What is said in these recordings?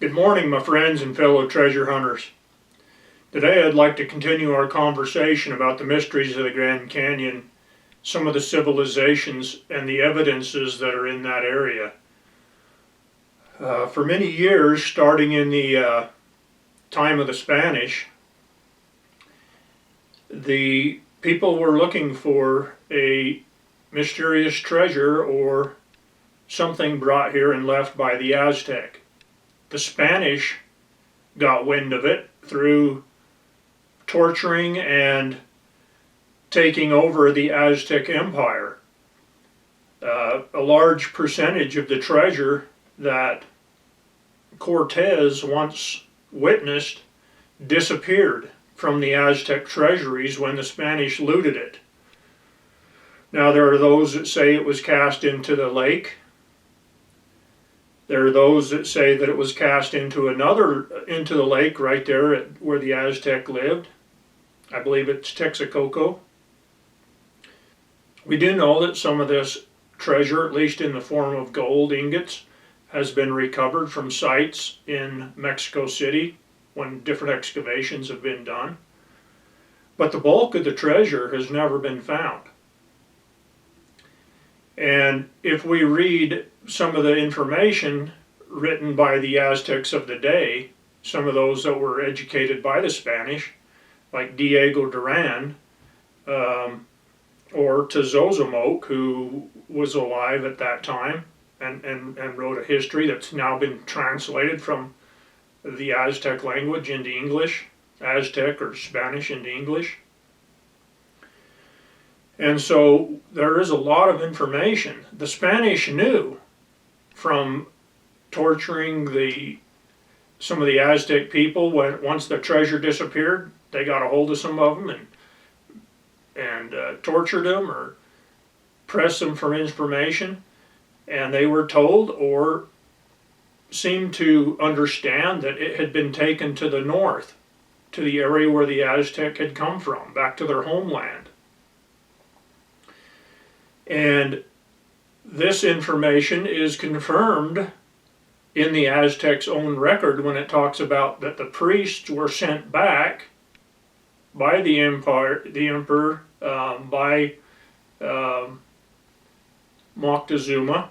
Good morning, my friends and fellow treasure hunters. Today I'd like to continue our conversation about the mysteries of the Grand Canyon, some of the civilizations and the evidences that are in that area. For many years, starting in the time of the Spanish, the people were looking for a mysterious treasure or something brought here and left by the Aztec. The Spanish got wind of it through torturing and taking over the Aztec Empire. A large percentage of the treasure that Cortez once witnessed disappeared from the Aztec treasuries when the Spanish looted it. Now there are those that say it was cast into the lake. There are those that say that it was cast into the lake right there where the Aztec lived. I believe it's Texcoco. We do know that some of this treasure, at least in the form of gold ingots, has been recovered from sites in Mexico City when different excavations have been done. But the bulk of the treasure has never been found. And if we read some of the information written by the Aztecs of the day, some of those that were educated by the Spanish, like Diego Duran, or Tezozomoc, who was alive at that time and wrote a history that's now been translated from the Aztec language into English, Aztec or Spanish into English. And so there is a lot of information. The Spanish knew from torturing some of the Aztec people once the treasure disappeared. They got a hold of some of them and tortured them or pressed them for information, and they were told or seemed to understand that it had been taken to the north, to the area where the Aztec had come from, back to their homeland. And this information is confirmed in the Aztecs' own record when it talks about that the priests were sent back by the emperor, by Moctezuma.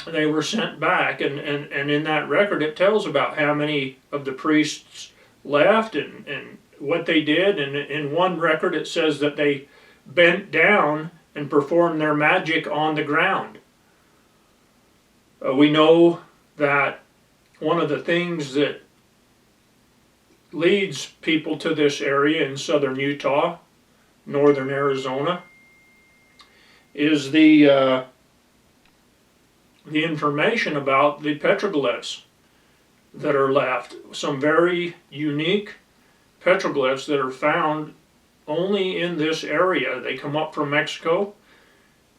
They were sent back, and in that record it tells about how many of the priests left and what they did. And in one record it says that they bent down and perform their magic on the ground. We know that one of the things that leads people to this area in southern Utah, northern Arizona, is the information about the petroglyphs that are left. Some very unique petroglyphs that are found only in this area. They come up from Mexico,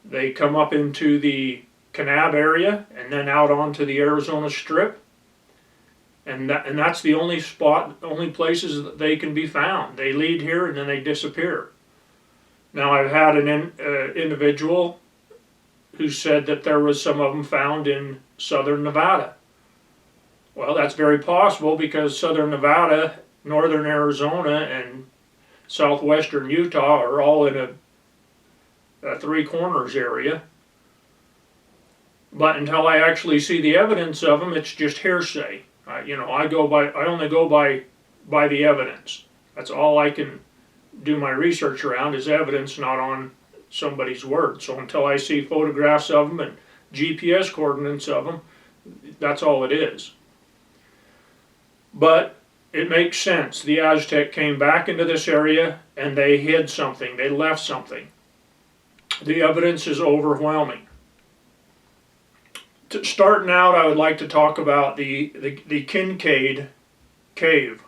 they come up into the Kanab area, and then out onto the Arizona Strip, and that's the only places that they can be found. They lead here and then they disappear. Now I've had an individual who said that there was some of them found in southern Nevada. Well, that's very possible because southern Nevada, northern Arizona, and southwestern Utah are all in a Three Corners area. But until I actually see the evidence of them, it's just hearsay. I only go by the evidence. That's all I can do my research around is evidence, not on somebody's word. So until I see photographs of them and GPS coordinates of them, that's all it is. But it makes sense. The Aztec came back into this area and they hid something. They left something. The evidence is overwhelming. Starting out, I would like to talk about the Kincaid cave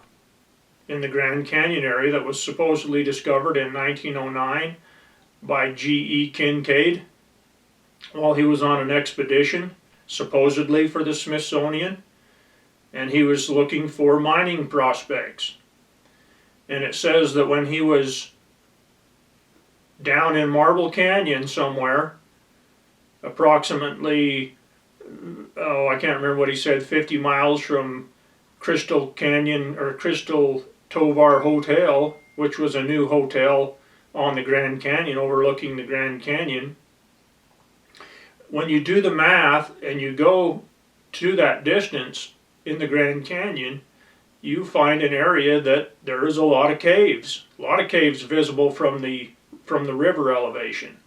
in the Grand Canyon area that was supposedly discovered in 1909 by G.E. Kincaid while he was on an expedition, supposedly for the Smithsonian, and he was looking for mining prospects. And it says that when he was down in Marble Canyon somewhere, approximately, I can't remember what he said, 50 miles from Crystal Canyon or Crystal Tovar Hotel, which was a new hotel on the Grand Canyon, overlooking the Grand Canyon. When you do the math and you go to that distance in the Grand Canyon, you find an area that there is a lot of caves visible from the river elevation.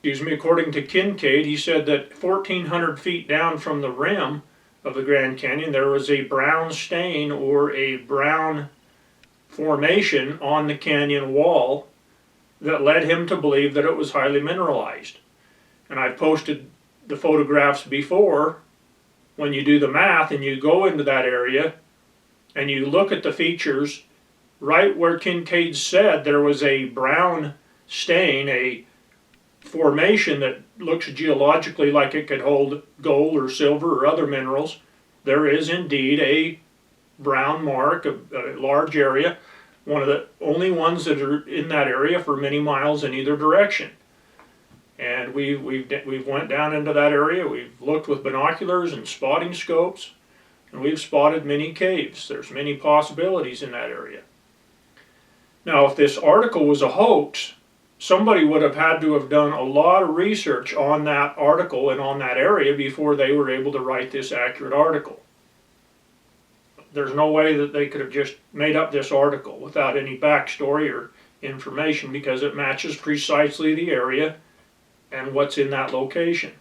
According to Kincaid, he said that 1,400 feet down from the rim of the Grand Canyon, there was a brown stain or a brown formation on the canyon wall that led him to believe that it was highly mineralized. And I've posted the photographs before. When you do the math and you go into that area and you look at the features, right where Kincaid said there was a brown stain, a formation that looks geologically like it could hold gold or silver or other minerals, there is indeed a brown mark, a large area, one of the only ones that are in that area for many miles in either direction. And we've went down into that area, we've looked with binoculars and spotting scopes, and we've spotted many caves. There's many possibilities in that area. Now, if this article was a hoax, somebody would have had to have done a lot of research on that article and on that area before they were able to write this accurate article. There's no way that they could have just made up this article without any backstory or information, because it matches precisely the area and what's in that location.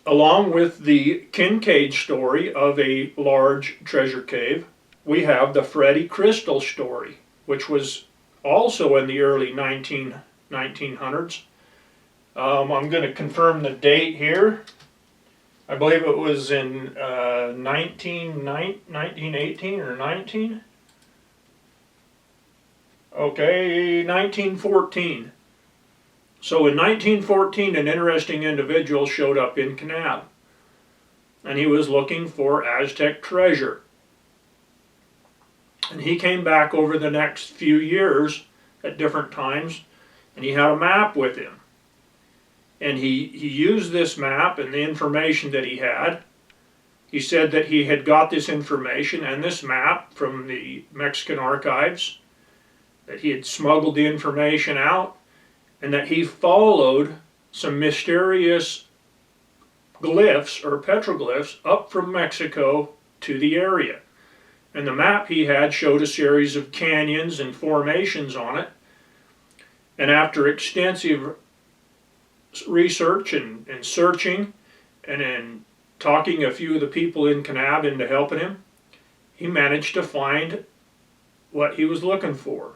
Along with the Kincaid story of a large treasure cave, we have the Freddie Crystal story, which was also in the early 1900s. I'm going to confirm the date here. I believe it was in 1918 or 19. Okay, 1914. So in 1914, an interesting individual showed up in Kincaid, and he was looking for Aztec treasure. And he came back over the next few years at different times, and he had a map with him. And he used this map and the information that he had. He said that he had got this information and this map from the Mexican archives, that he had smuggled the information out, and that he followed some mysterious glyphs or petroglyphs up from Mexico to the area. And the map he had showed a series of canyons and formations on it. And after extensive research and searching, and then talking a few of the people in Kincaid into helping him, he managed to find what he was looking for.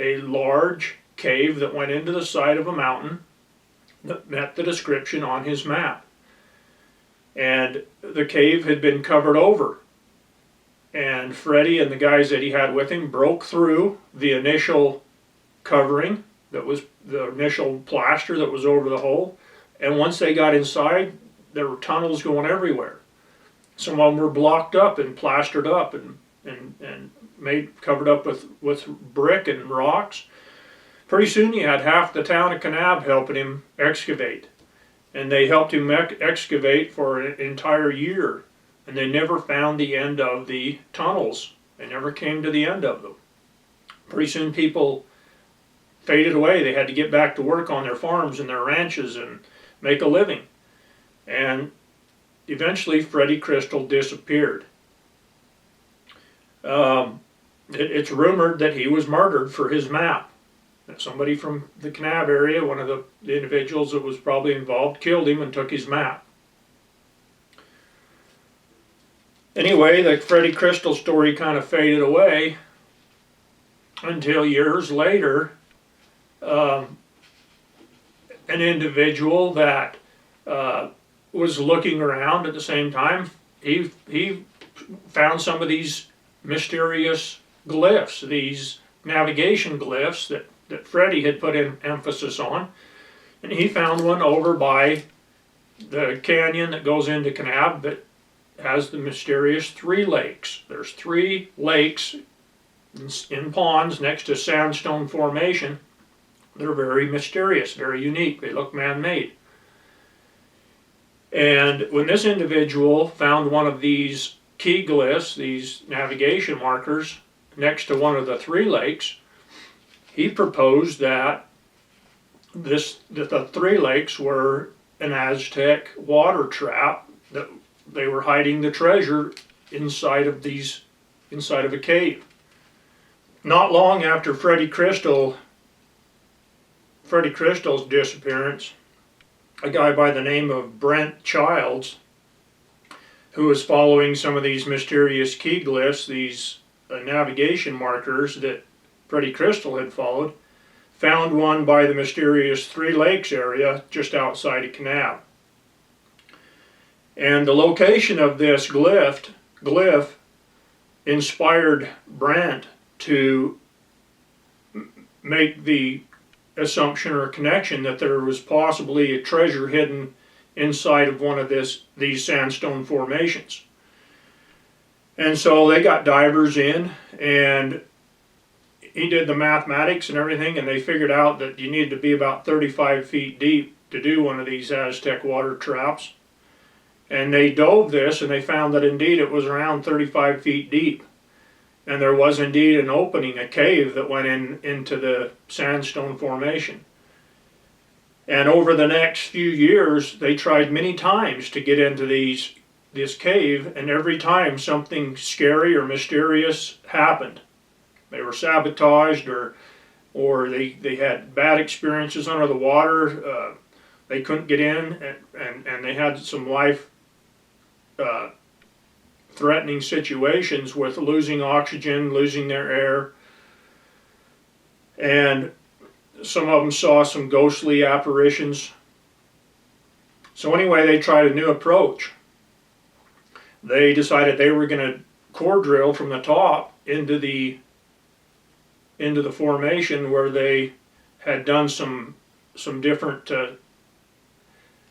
A large cave that went into the side of a mountain that met the description on his map. And the cave had been covered over. And Freddie and the guys that he had with him broke through the initial covering, that was the initial plaster that was over the hole. And once they got inside, there were tunnels going everywhere. Some of them were blocked up and plastered up and covered up with brick and rocks. Pretty soon he had half the town of Kincaid helping him excavate. And they helped him excavate for an entire year. And they never found the end of the tunnels. They never came to the end of them. Pretty soon people faded away. They had to get back to work on their farms and their ranches and make a living. And eventually Freddie Crystal disappeared. It's rumored that he was murdered for his map. That somebody from the Kincaid area, one of the individuals that was probably involved, killed him and took his map. Anyway, the Freddie Crystal story kind of faded away until years later, an individual that was looking around at the same time, he found some of these mysterious glyphs, these navigation glyphs that Freddie had put in emphasis on. And he found one over by the canyon that goes into Kincaid that has the mysterious 3 lakes. There's 3 lakes in ponds next to sandstone formation. They're very mysterious, very unique. They look man-made. And when this individual found one of these key glyphs, these navigation markers, next to one of the three lakes, he proposed that the three lakes were an Aztec water trap, that they were hiding the treasure inside of a cave. Not long after Freddie Crystal's disappearance, a guy by the name of Brent Childs, who was following some of these mysterious key glyphs, these navigation markers that Freddie Crystal had followed, found one by the mysterious Three Lakes area just outside of Kincaid. And the location of this glyph inspired Brent to make the assumption or connection that there was possibly a treasure hidden inside of one of these sandstone formations. And so they got divers in, and he did the mathematics and everything, and they figured out that you needed to be about 35 feet deep to do one of these Aztec water traps. And they dove this, and they found that indeed it was around 35 feet deep. And there was indeed an opening, a cave that went into the sandstone formation. And over the next few years, they tried many times to get into this cave, and every time something scary or mysterious happened. They were sabotaged, or they had bad experiences under the water. They couldn't get in, and they had some life threatening situations with losing oxygen, losing their air, and some of them saw some ghostly apparitions. So anyway, they tried a new approach. They decided they were going to core drill from the top into the formation, where they had done some different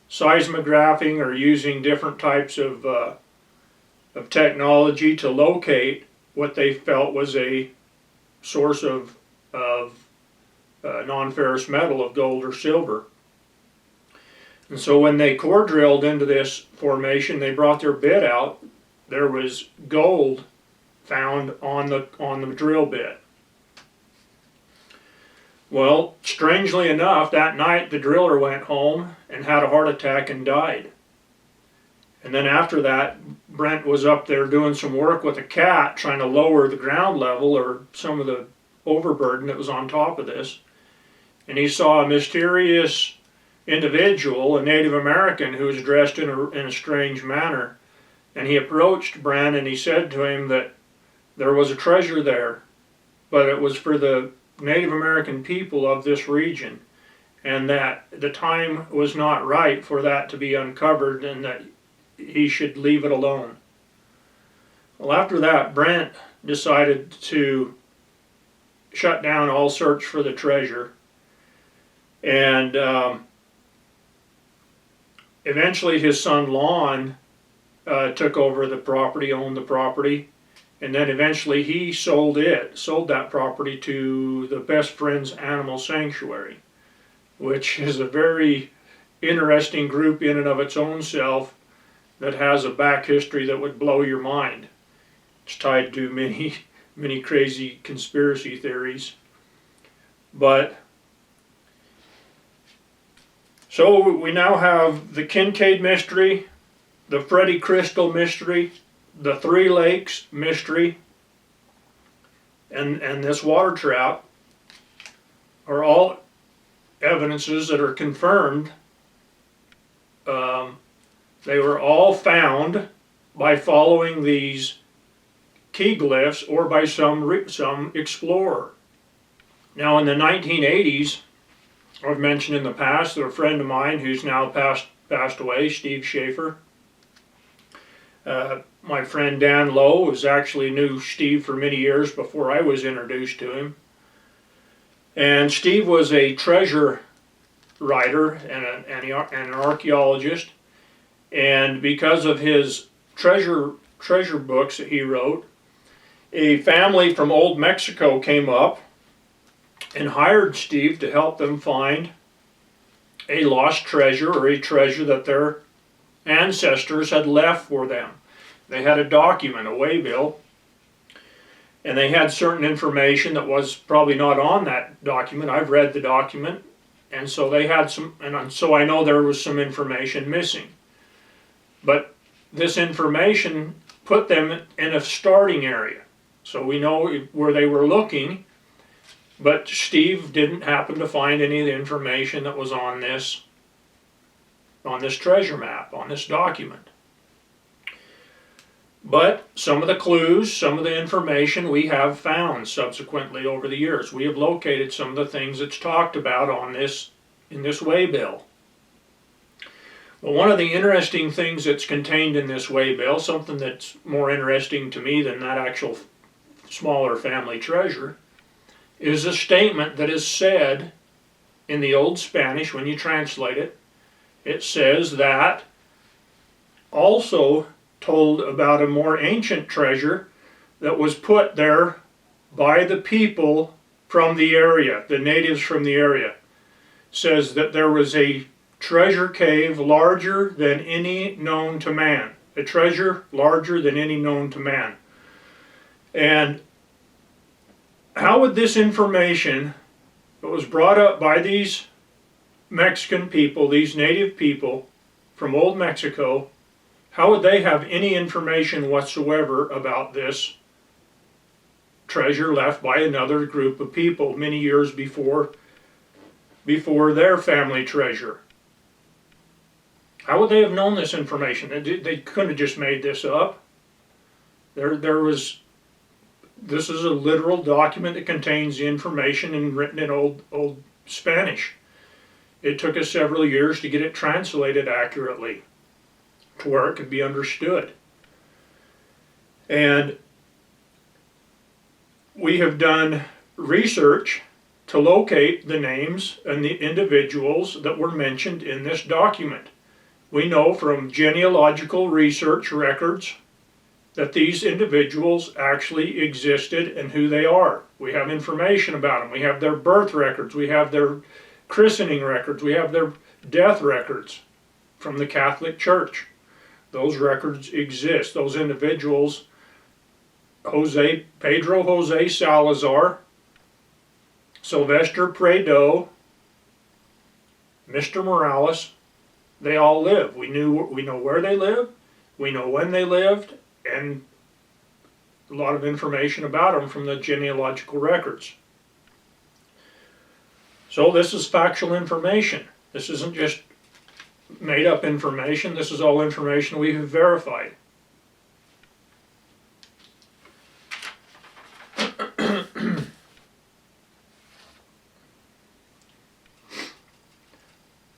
seismographing, or using different types of technology to locate what they felt was a source of non-ferrous metal, of gold or silver. And so when they core drilled into this formation, they brought their bit out. There was gold found on the drill bit. Well, strangely enough, that night the driller went home and had a heart attack and died. And then after that, Brent was up there doing some work with a cat, trying to lower the ground level, or some of the overburden that was on top of this. And he saw a mysterious individual, a Native American, who was dressed in a strange manner. And he approached Brent, and he said to him that there was a treasure there, but it was for the Native American people of this region, and that the time was not right for that to be uncovered, and that he should leave it alone. Well, after that, Brent decided to shut down all search for the treasure, and eventually his son Lon took over the property, owned the property, and then eventually he sold that property to the Best Friends Animal Sanctuary, which is a very interesting group in and of its own self, that has a back history that would blow your mind. It's tied to many crazy conspiracy theories. But so we now have the Kincaid mystery, the Freddie Crystal mystery, the Three Lakes mystery, and this water trap are all evidences that are confirmed. They were all found by following these key glyphs, or by some explorer. Now in the 1980s, I've mentioned in the past that a friend of mine who's now passed away, Steve Schaefer, my friend Dan Lowe actually knew Steve for many years before I was introduced to him. And Steve was a treasure writer and an archaeologist. And because of his treasure books that he wrote, a family from Old Mexico came up and hired Steve to help them find a lost treasure, or a treasure that ancestors had left for them. They had a document, a waybill, and they had certain information that was probably not on that document. I've read the document, and so they had some, and so I know there was some information missing. But this information put them in a starting area. So we know where they were looking, but Steve didn't happen to find any of the information that was on this treasure map, on this document. But some of the clues, some of the information we have found subsequently over the years. We have located some of the things that's talked about on this, in this waybill. Well, one of the interesting things that's contained in this waybill, something that's more interesting to me than that actual smaller family treasure, is a statement that is said in the Old Spanish when you translate it. It says that also told about a more ancient treasure that was put there by the people from the area, the natives from the area. Says that there was a treasure cave larger than any known to man. A treasure larger than any known to man. And how would this information that was brought up by these Mexican people, these native people from old Mexico, how would they have any information whatsoever about this treasure left by another group of people many years before their family treasure? How would they have known this information? They couldn't have just made this up. This is a literal document that contains the information written in old Spanish. It took us several years to get it translated accurately to where it could be understood. And we have done research to locate the names and the individuals that were mentioned in this document. We know from genealogical research records that these individuals actually existed and who they are. We have information about them. We have their birth records. We have their christening records. We have their death records from the Catholic Church. Those records exist. Those individuals, Pedro Jose Salazar, Sylvester Prado, Mr. Morales, they all live. We know where they live, we know when they lived, and a lot of information about them from the genealogical records. So this is factual information. This isn't just made up information. This is all information we have verified.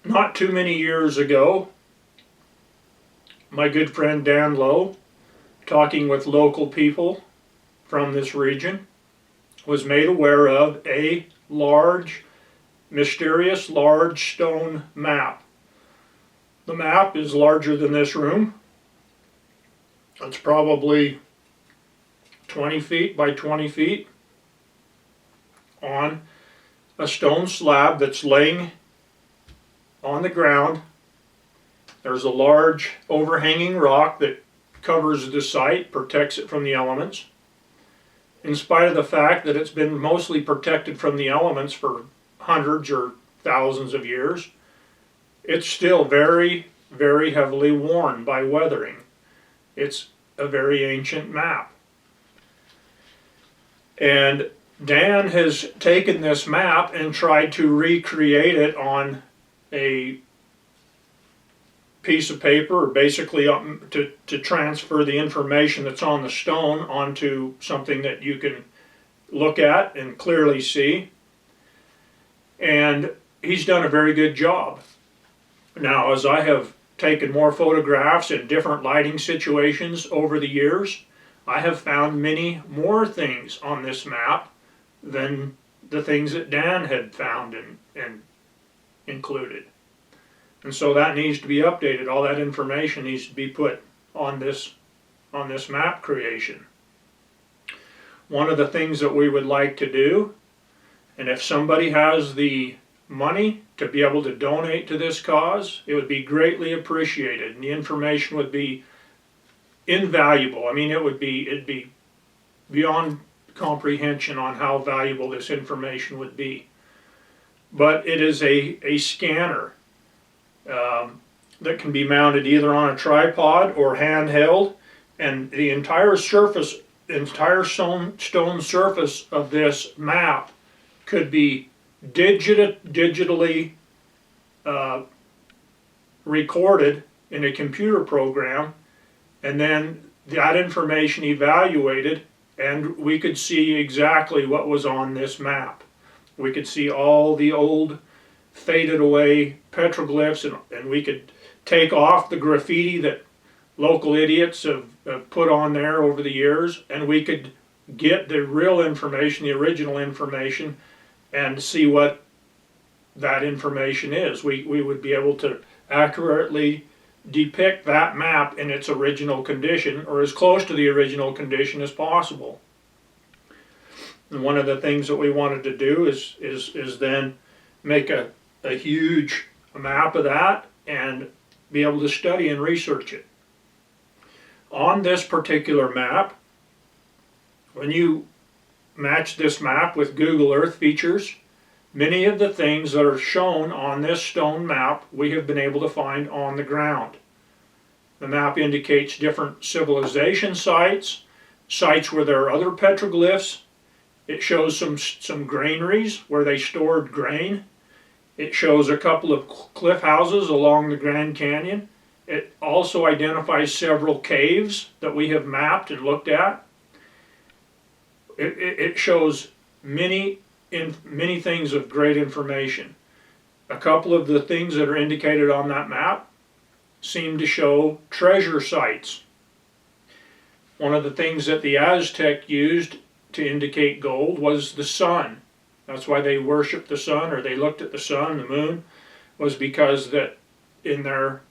Not too many years ago, my good friend Dan Lowe, talking with local people from this region, was made aware of a mysterious large stone map. The map is larger than this room. It's probably 20 feet by 20 feet on a stone slab that's laying on the ground. There's a large overhanging rock that covers the site, protects it from the elements. In spite of the fact that it's been mostly protected from the elements for hundreds or thousands of years, it's still very, very heavily worn by weathering. It's a very ancient map. And Dan has taken this map and tried to recreate it on a piece of paper, or basically to transfer the information that's on the stone onto something that you can look at and clearly see. And he's done a very good job. Now, as I have taken more photographs in different lighting situations over the years, I have found many more things on this map than the things that Dan had found and included. And so that needs to be updated. All that information needs to be put on this map creation. One of the things that we would like to do, and if somebody has the money to be able to donate to this cause, it would be greatly appreciated, and the information would be invaluable. I mean, it'd be beyond comprehension on how valuable this information would be. But it is a scanner that can be mounted either on a tripod or handheld, and the entire stone surface of this map could be digitally recorded in a computer program, and then that information evaluated, and we could see exactly what was on this map. We could see all the old faded away petroglyphs, and we could take off the graffiti that local idiots have put on there over the years, and we could get the real information, the original information, and see what that information is. We would be able to accurately depict that map in its original condition, or as close to the original condition as possible. And one of the things that we wanted to do is then make a huge map of that and be able to study and research it. On this particular map, when you match this map with Google Earth features, many of the things that are shown on this stone map we have been able to find on the ground. The map indicates different civilization sites, sites where there are other petroglyphs. It shows some granaries where they stored grain. It shows a couple of cliff houses along the Grand Canyon. It also identifies several caves that we have mapped and looked at. It shows many things of great information. A couple of the things that are indicated on that map seem to show treasure sites. One of the things that the Aztec used to indicate gold was the sun. That's why they worshiped the sun, or they looked at the sun, the moon, was because that in their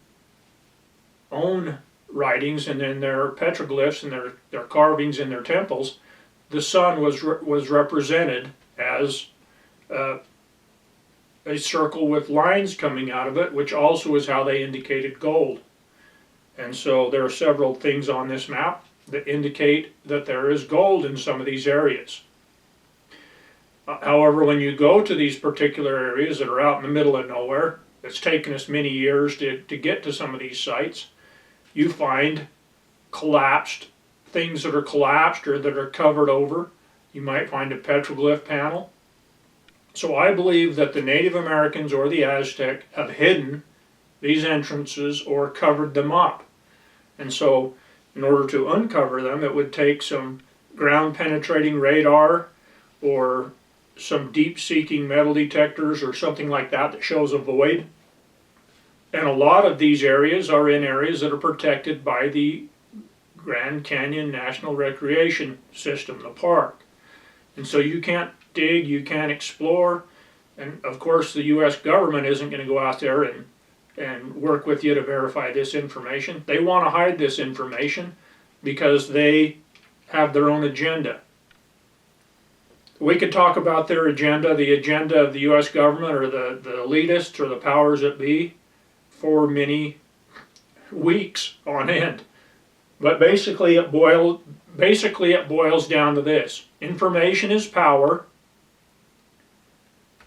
own writings and in their petroglyphs and their carvings in their temples, the sun was represented as a circle with lines coming out of it, which also is how they indicated gold. And so there are several things on this map that indicate that there is gold in some of these areas. However, when you go to these particular areas that are out in the middle of nowhere, it's taken us many years to get to some of these sites, you find collapsed things that are collapsed or that are covered over. You might find a petroglyph panel. So I believe that the Native Americans or the Aztec have hidden these entrances or covered them up. And so in order to uncover them, it would take some ground penetrating radar or some deep seeking metal detectors or something like that that shows a void. And a lot of these areas are in areas that are protected by the Grand Canyon National Recreation System, the park. And so you can't dig, you can't explore, and of course the U.S. government isn't going to go out there and work with you to verify this information. They want to hide this information because they have their own agenda. We could talk about their agenda, the agenda of the U.S. government or the elitists or the powers that be for many weeks on end. But basically it boils down to this. Information is power.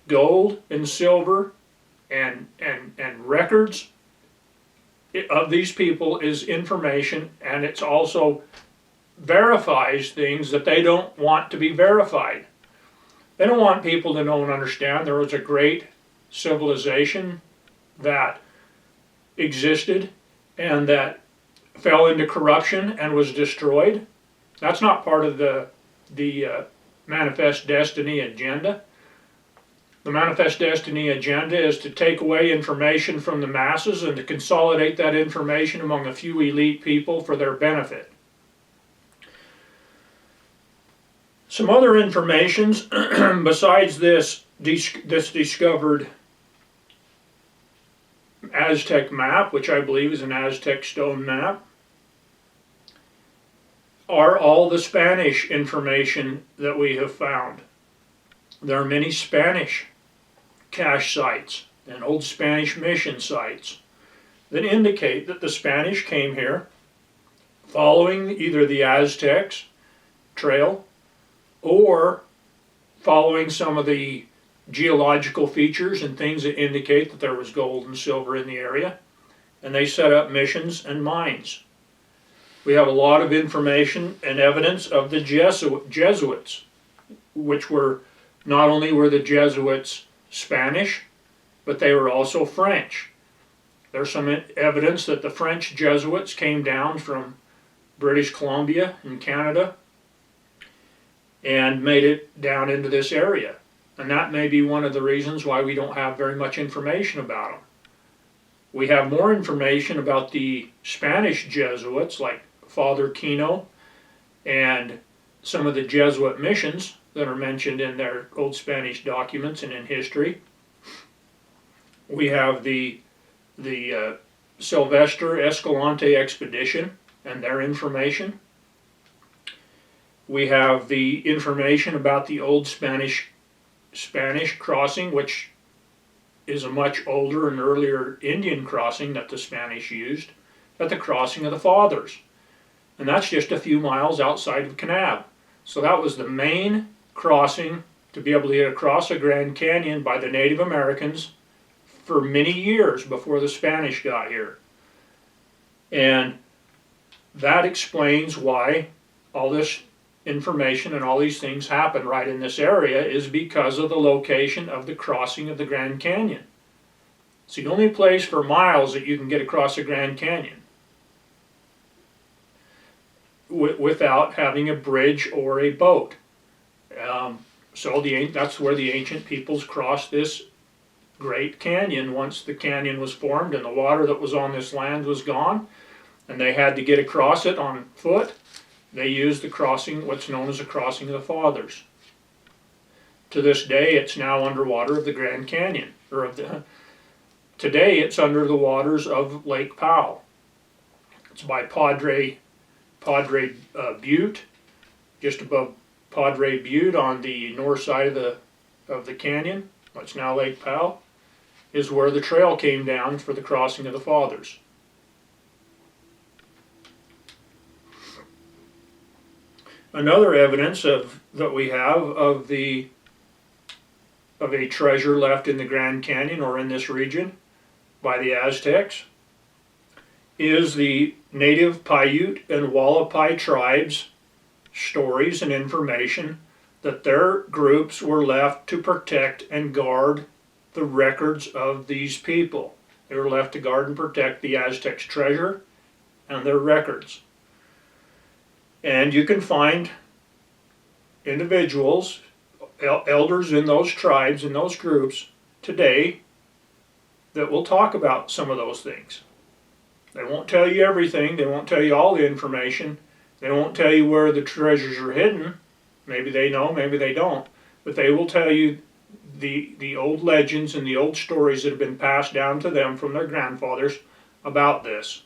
Gold and silver and records of these people is information, and it's also verifies things that they don't want to be verified. They don't want people to know and understand there was a great civilization that existed and that fell into corruption and was destroyed. That's not part of the Manifest Destiny agenda. The Manifest Destiny agenda is to take away information from the masses and to consolidate that information among a few elite people for their benefit. Some other informations besides this discovered Aztec map, which I believe is an Aztec stone map, are all the Spanish information that we have found. There are many Spanish cache sites and old Spanish mission sites that indicate that the Spanish came here following either the Aztecs trail or following some of the geological features and things that indicate that there was gold and silver in the area, and they set up missions and mines. We have a lot of information and evidence of the Jesuits, which were, not only were the Jesuits Spanish, but they were also French. There's some evidence that the French Jesuits came down from British Columbia in Canada and made it down into this area. And that may be one of the reasons why we don't have very much information about them. We have more information about the Spanish Jesuits, like Father Kino and some of the Jesuit missions that are mentioned in their old Spanish documents and in history. We have the Sylvester Escalante expedition and their information. We have the information about the old Spanish crossing, which is a much older and earlier Indian crossing that the Spanish used at the crossing of the Fathers. And that's just a few miles outside of Kanab. So that was the main crossing to be able to get across the Grand Canyon by the Native Americans for many years before the Spanish got here. And that explains why all this information and all these things happen right in this area, is because of the location of the crossing of the Grand Canyon. It's the only place for miles that you can get across the Grand Canyon without having a bridge or a boat. So that's where the ancient peoples crossed this great canyon once the canyon was formed and the water that was on this land was gone, and they had to get across it on foot. They used the crossing, what's known as the crossing of the Fathers. To this day, it's now underwater of the Grand Canyon, today it's under the waters of Lake Powell. It's by Padre Butte, just above Padre Butte on the north side of the canyon, what's now Lake Powell, is where the trail came down for the crossing of the Fathers. Another evidence that we have of a treasure left in the Grand Canyon or in this region by the Aztecs is the native Paiute and Hualapai tribes' stories and information that their groups were left to protect and guard the records of these people. They were left to guard and protect the Aztecs' treasure and their records. And you can find individuals, elders in those tribes, in those groups today that will talk about some of those things. They won't tell you everything. They won't tell you all the information. They won't tell you where the treasures are hidden. Maybe they know, maybe they don't. But they will tell you the old legends and the old stories that have been passed down to them from their grandfathers about this.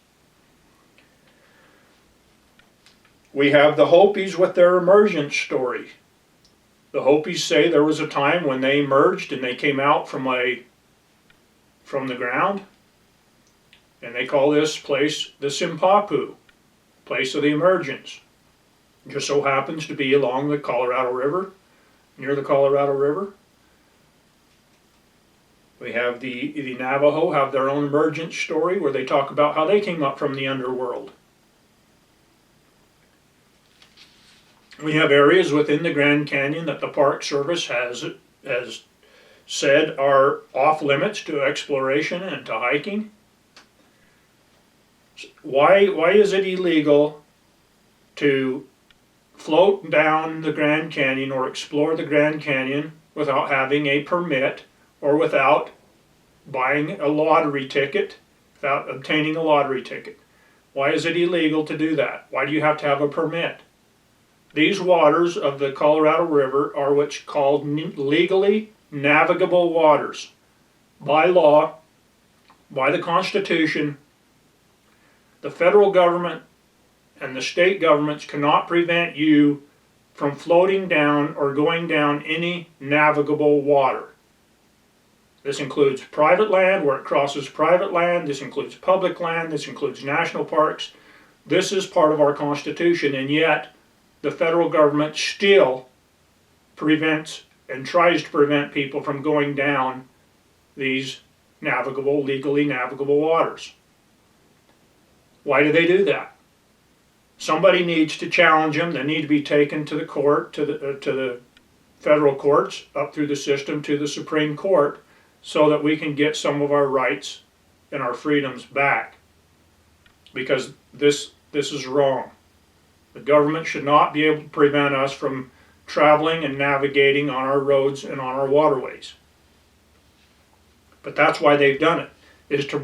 We have the Hopis with their emergence story. The Hopis say there was a time when they emerged and they came out from the ground, and they call this place the Simpapu, place of the emergence. It just so happens to be along the Colorado River, near the Colorado River. We have the Navajo have their own emergence story where they talk about how they came up from the underworld. We have areas within the Grand Canyon that the Park Service has said are off limits to exploration and to hiking. Why is it illegal to float down the Grand Canyon or explore the Grand Canyon without having a permit or without buying a lottery ticket, without obtaining a lottery ticket? Why is it illegal to do that? Why do you have to have a permit? These waters of the Colorado River are what's called legally navigable waters. By law, by the Constitution, the federal government and the state governments cannot prevent you from floating down or going down any navigable water. This includes private land where it crosses private land. This includes public land. This includes national parks. This is part of our Constitution, and yet the federal government still prevents and tries to prevent people from going down these navigable, legally navigable waters. Why do they do that? Somebody needs to challenge them. They need to be taken to the court, to the federal courts, up through the system to the Supreme Court, so that we can get some of our rights and our freedoms back. Because this is wrong. The government should not be able to prevent us from traveling and navigating on our roads and on our waterways. But that's why they've done it, is to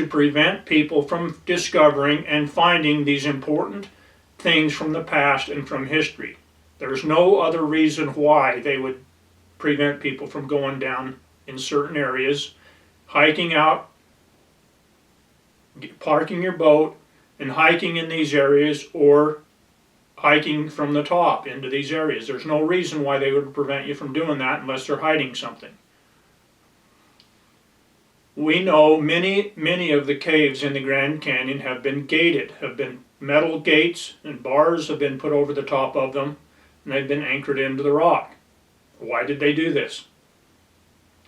prevent people from discovering and finding these important things from the past and from history. There's no other reason why they would prevent people from going down in certain areas, hiking out, parking your boat, and hiking in these areas, or hiking from the top into these areas. There's no reason why they would prevent you from doing that unless they're hiding something. We know many of the caves in the Grand Canyon have been gated, have been metal gates, and bars have been put over the top of them, and they've been anchored into the rock. Why did they do this?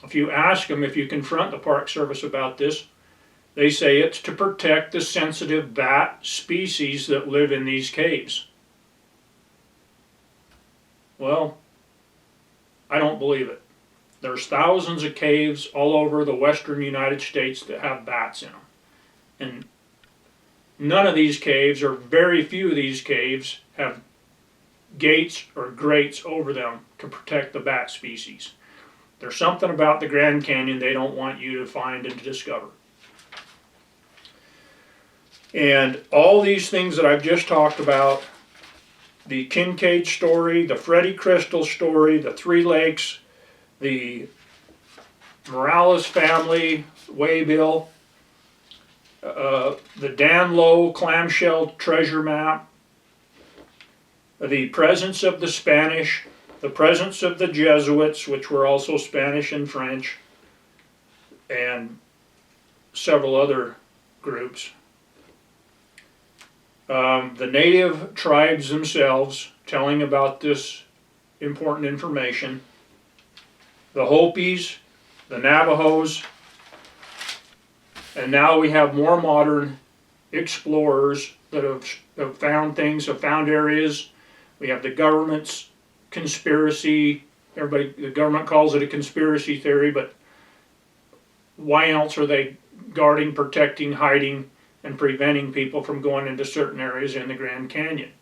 If you ask them, if you confront the Park Service about this, they say it's to protect the sensitive bat species that live in these caves. Well, I don't believe it. There's thousands of caves all over the western United States that have bats in them. And none of these caves, or very few of these caves, have gates or grates over them to protect the bat species. There's something about the Grand Canyon they don't want you to find and to discover. And all these things that I've just talked about, the Kincaid story, the Freddie Crystal story, the Three Lakes, the Morales family, Waybill, the Dan Lowe clamshell treasure map, the presence of the Spanish, the presence of the Jesuits, which were also Spanish and French, and several other groups. The native tribes themselves telling about this important information, the Hopis, the Navajos, and now we have more modern explorers that have found things, have found areas. We have the government's conspiracy. The government calls it a conspiracy theory, but why else are they guarding, protecting, hiding, and preventing people from going into certain areas in the Grand Canyon?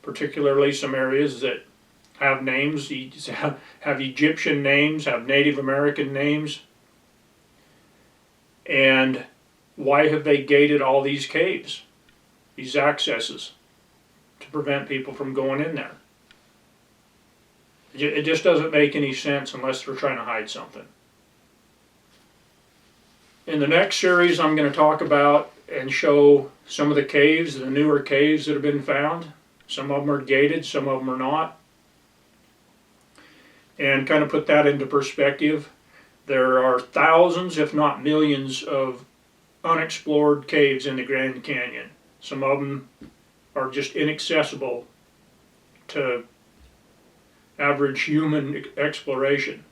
Particularly some areas that have names, have Egyptian names, have Native American names. And why have they gated all these caves, these accesses, to prevent people from going in there? It just doesn't make any sense unless they're trying to hide something. In the next series, I'm going to talk about and show some of the caves, the newer caves that have been found. Some of them are gated, some of them are not. And kind of put that into perspective. There are thousands, if not millions, of unexplored caves in the Grand Canyon. Some of them are just inaccessible to average human exploration.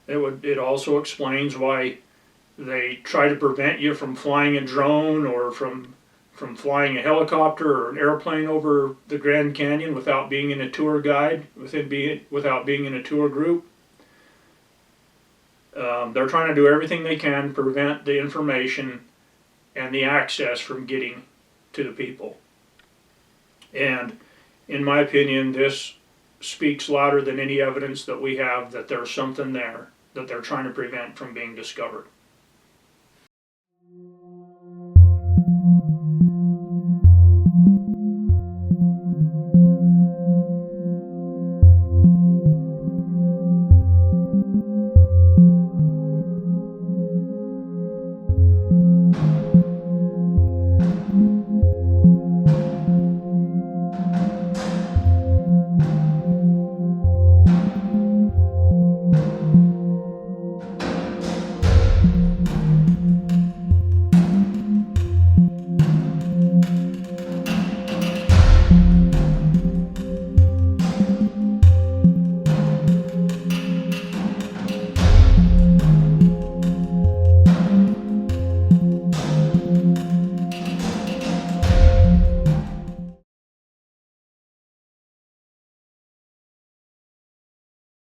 It also explains why they try to prevent you from flying a drone or from flying a helicopter or an airplane over the Grand Canyon without being in a tour guide, without being in a tour group. They're trying to do everything they can to prevent the information and the access from getting to the people. And in my opinion, this speaks louder than any evidence that we have that there's something there that they're trying to prevent from being discovered.